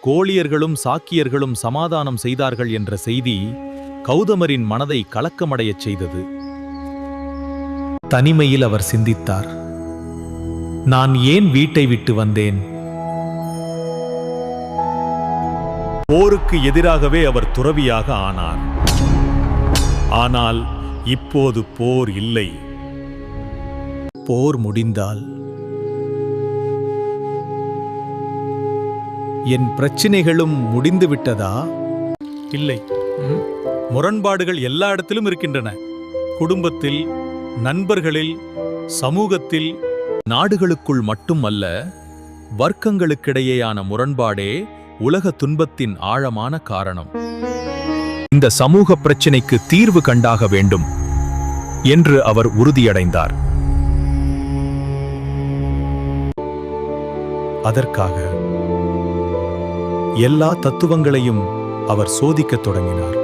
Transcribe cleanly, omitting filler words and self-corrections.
கோளியர்களும் சாக்கியர்களும் சமாதானம் செய்தார்கள் என்ற செய்தி கௌதமரின் மனதை கலக்கமடையச் செய்தது. தனிமையில் அவர் சிந்தித்தார். நான் ஏன் வீட்டை விட்டு வந்தேன்? போருக்கு எதிராகவே அவர் துறவியாக ஆனார். ஆனால் இப்போது போர் இல்லை. போர் முடிந்தால் என் பிரச்சினைகளும் முடிந்து விட்டதா? இல்லை. முரண்பாடுகள் எல்லா இடத்திலும் இருக்கின்றன. குடும்பத்தில், நண்பர்களில், சமூகத்தில், நாடுகளுக்குள் மட்டுமல்ல, வர்க்கங்களுக்கிடையேயான முரண்பாடே உலக துன்பத்தின் ஆழமான காரணம். இந்த சமூக பிரச்சினைக்கு தீர்வு கண்டாக வேண்டும் என்று அவர் உறுதியடைந்தார். அதற்காக எல்லா தத்துவங்களையும் அவர் சோதிக்கத் தொடங்கினார்.